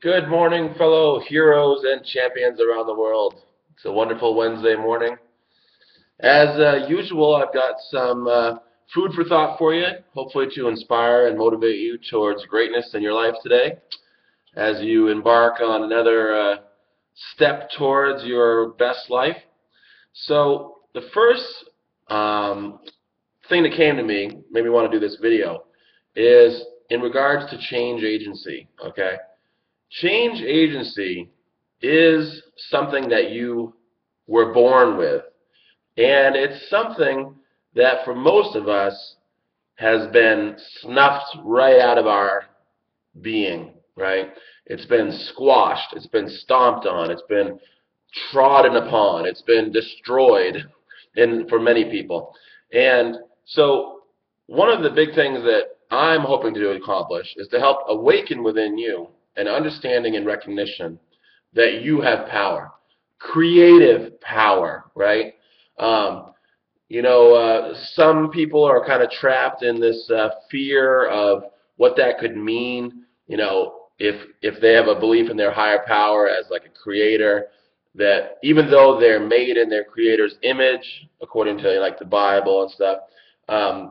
Good morning, fellow heroes and champions around the world. It's a wonderful Wednesday morning. As usual, I've got some food for thought for you, hopefully to inspire and motivate you towards greatness in your life today as you embark on another step towards your best life. So the first um, thing that came to me, made me want to do this video, is in regards to change agency, okay? Change agency is something that you were born with, and it's something that for most of us has been snuffed right out of our being, right? It's been squashed, it's been stomped on, it's been trodden upon, it's been destroyed for many people. And so one of the big things that I'm hoping to accomplish is to help awaken within you an understanding and recognition that you have power, creative power, right? Um, some people are kind of trapped in this fear of what that could mean. If they have a belief in their higher power as like a creator, that even though they're made in their creator's image, according to like the Bible and stuff,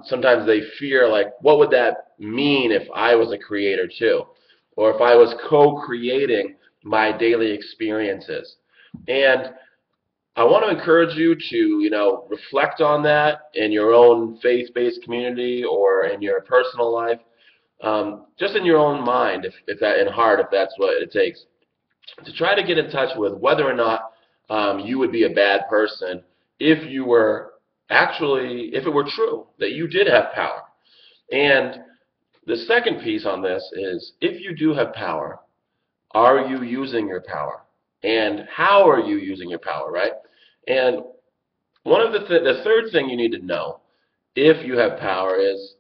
sometimes they fear like, what would that mean if I was a creator too, or if I was co-creating my daily experiences? And I want to encourage you to, reflect on that in your own faith-based community or in your personal life, just in your own mind, if that in heart, if that's what it takes, to try to get in touch with whether or not you would be a bad person if you were if it were true that you did have power. And the second piece on this is, if you do have power, are you using your power? And how are you using your power, right? And one of the third thing you need to know if you have power is,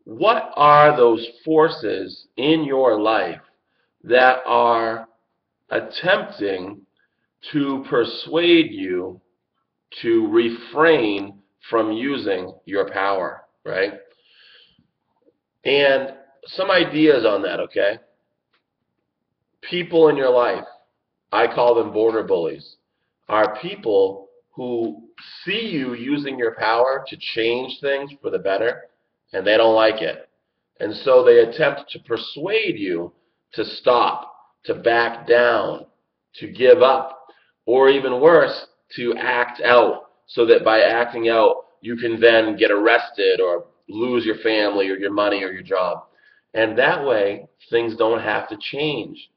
what are those forces in your life that are attempting to persuade you to refrain from using your power, right? And some ideas on that, okay? People in your life, I call them border bullies, are people who see you using your power to change things for the better, and they don't like it. And so they attempt to persuade you to stop, to back down, to give up, or even worse, to act out, so that by acting out, you can then get arrested or lose your family or your money or your job. And that way, things don't have to change,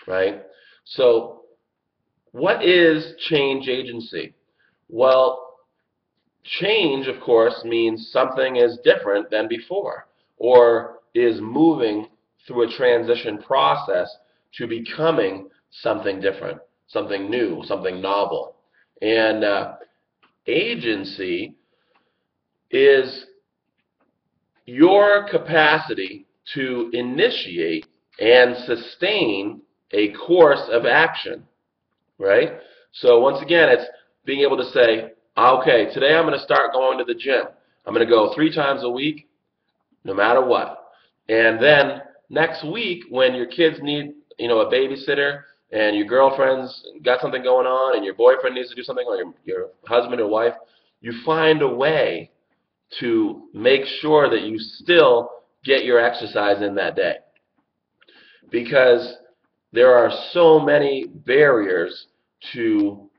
right? So what is change agency? Well, change, of course, means something is different than before, or is moving through a transition process to becoming something different, something new, something novel. And agency is your capacity to initiate and sustain a course of action, right? So once again, it's being able to say, okay, today I'm going to start going to the gym. I'm going to go 3 times a week, no matter what. And then next week, when your kids need, a babysitter, and your girlfriend's got something going on, and your boyfriend needs to do something, or your husband or wife, you find a way to make sure that you still get your exercise in that day. Because there are so many barriers to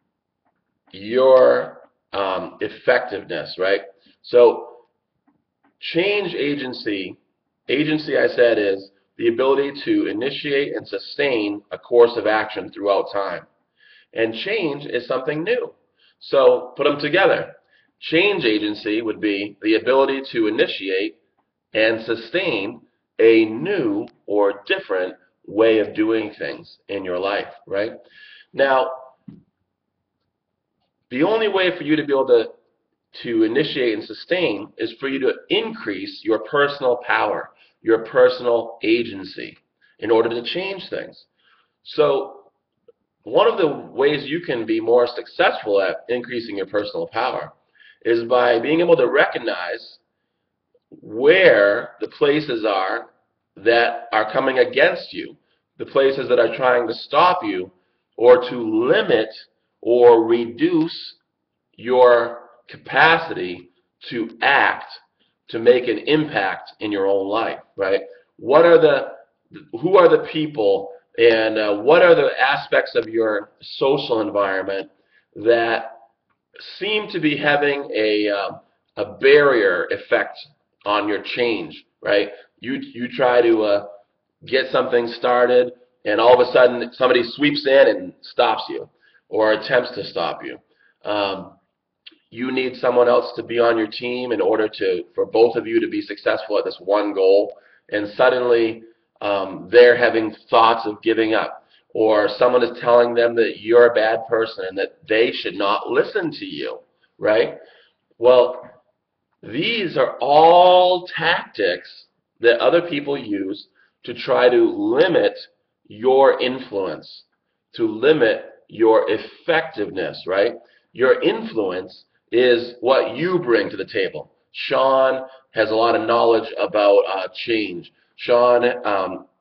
your effectiveness, right? So change agency, I said, is the ability to initiate and sustain a course of action throughout time. And change is something new. So put them together. Change agency would be the ability to initiate and sustain a new or different way of doing things in your life, right? Now, the only way for you to be able to initiate and sustain is for you to increase your personal power, your personal agency, in order to change things. So one of the ways you can be more successful at increasing your personal power is by being able to recognize where the places are that are coming against you the places that are trying to stop you or to limit or reduce your capacity to act, to make an impact in your own life, right? What are who are the people and what are the aspects of your social environment that seem to be having a barrier effect on your change, right? You try to get something started, and all of a sudden somebody sweeps in and stops you, or attempts to stop you. You need someone else to be on your team in order for both of you to be successful at this one goal, and suddenly they're having thoughts of giving up, or someone is telling them that you're a bad person and that they should not listen to you, right? Well, these are all tactics that other people use to try to limit your influence, to limit your effectiveness, right? Your influence is what you bring to the table. Sean has a lot of knowledge about change. Sean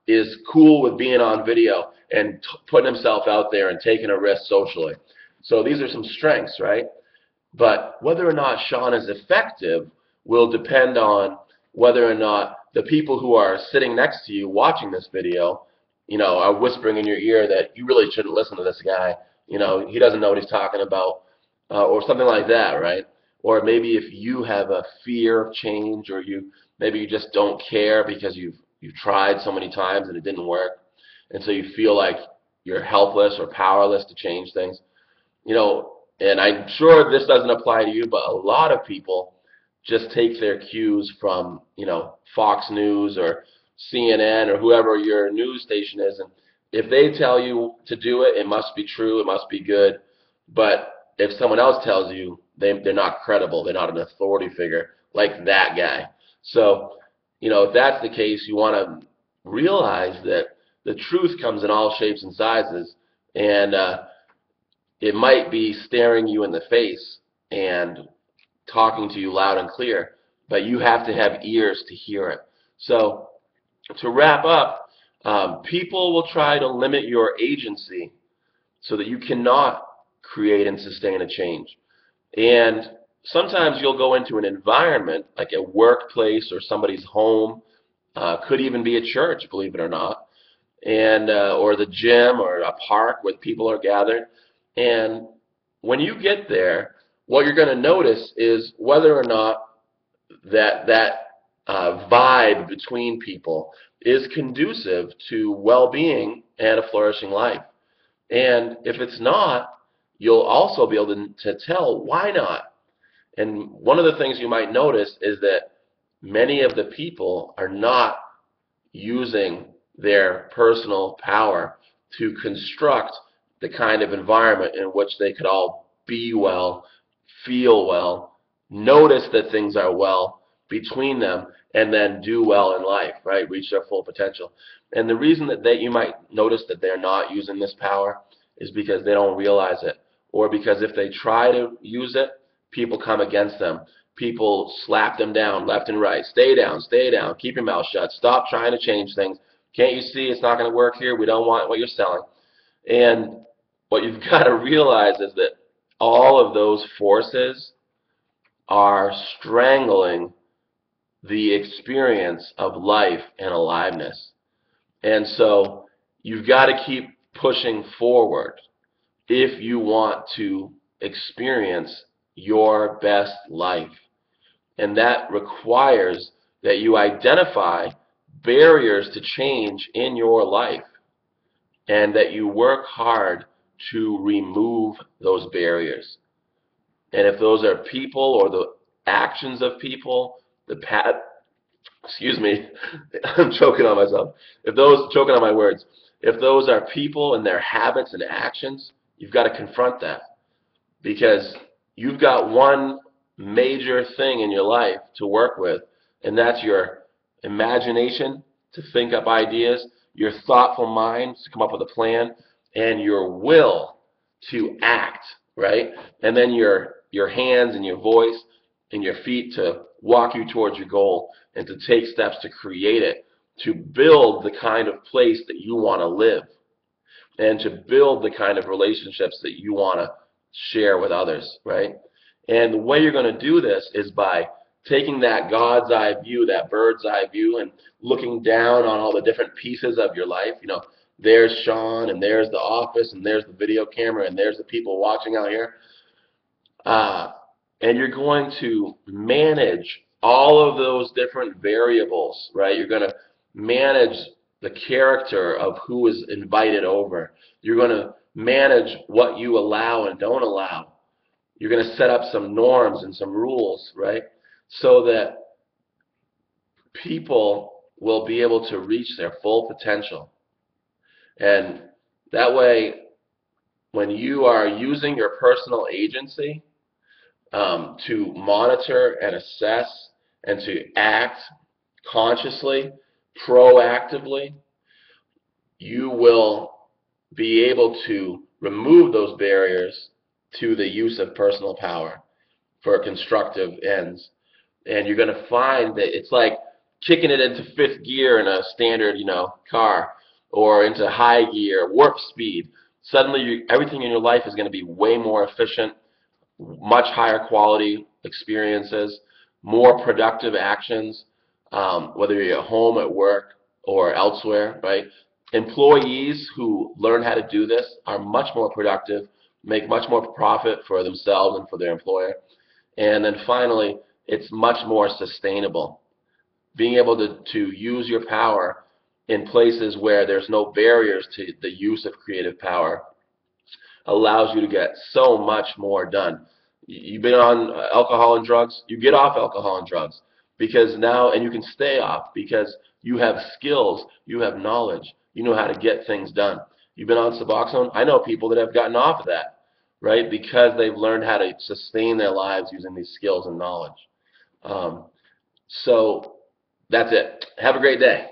is cool with being on video and putting himself out there and taking a risk socially. So these are some strengths, right? But whether or not Sean is effective will depend on whether or not the people who are sitting next to you watching this video, are whispering in your ear that you really shouldn't listen to this guy. He doesn't know what he's talking about, or something like that, right? Or maybe if you have a fear of change, or maybe you just don't care because you've tried so many times and it didn't work, and so you feel like you're helpless or powerless to change things. And I'm sure this doesn't apply to you, but a lot of people just take their cues from, Fox News or CNN or whoever your news station is. And if they tell you to do it, it must be true, it must be good. But if someone else tells you, they're not credible, they're not an authority figure like that guy. So, if that's the case, you want to realize that the truth comes in all shapes and sizes. And it might be staring you in the face and talking to you loud and clear, but you have to have ears to hear it. So to wrap up, people will try to limit your agency so that you cannot create and sustain a change. And sometimes you'll go into an environment like a workplace or somebody's home, could even be a church, believe it or not, and or the gym or a park where people are gathered. And when you get there, what you're going to notice is whether or not that vibe between people is conducive to well-being and a flourishing life. And if it's not, you'll also be able to tell why not. And one of the things you might notice is that many of the people are not using their personal power to construct the kind of environment in which they could all be well, feel well, notice that things are well between them, and then do well in life, right? Reach their full potential. And the reason that you might notice that they're not using this power is because they don't realize it, or because if they try to use it, people come against them. People slap them down left and right. Stay down, keep your mouth shut, stop trying to change things. Can't you see it's not going to work here? We don't want what you're selling. And what you've got to realize is that all of those forces are strangling the experience of life and aliveness. And so you've got to keep pushing forward if you want to experience your best life. And that requires that you identify barriers to change in your life and that you work hard to remove those barriers. And if those are people or the actions of people, excuse me, I'm choking on myself. Choking on my words. If those are people and their habits and actions, you've got to confront that, because you've got one major thing in your life to work with, and that's your imagination to think up ideas, your thoughtful mind to come up with a plan, and your will to act, right? And then your hands and your voice and your feet to walk you towards your goal and to take steps to create it. to build the kind of place that you want to live and to build the kind of relationships that you want to share with others, right? And the way you're going to do this is by taking that God's eye view, that bird's eye view, and looking down on all the different pieces of your life. You know, there's Sean, and there's the office, and there's the video camera, and there's the people watching out here. And you're going to manage all of those different variables, right? You're going to manage the character of who is invited over. You're going to manage what you allow and don't allow. You're going to set up some norms and some rules, right? So that people will be able to reach their full potential. And that way, when you are using your personal agency to monitor and assess and to act consciously, proactively, you will be able to remove those barriers to the use of personal power for constructive ends. And you're going to find that it's like kicking it into fifth gear in a standard, car, or into high gear, warp speed. Suddenly, everything in your life is going to be way more efficient, much higher quality experiences, more productive actions, whether you're at home, at work, or elsewhere, right? Employees who learn how to do this are much more productive, make much more profit for themselves and for their employer. And then finally, it's much more sustainable. Being able to use your power in places where there's no barriers to the use of creative power allows you to get so much more done. You've been on alcohol and drugs, you get off alcohol and drugs because now, and you can stay off because you have skills, you have knowledge, you know how to get things done. You've been on Suboxone, I know people that have gotten off of that, right, because they've learned how to sustain their lives using these skills and knowledge. So that's it. Have a great day.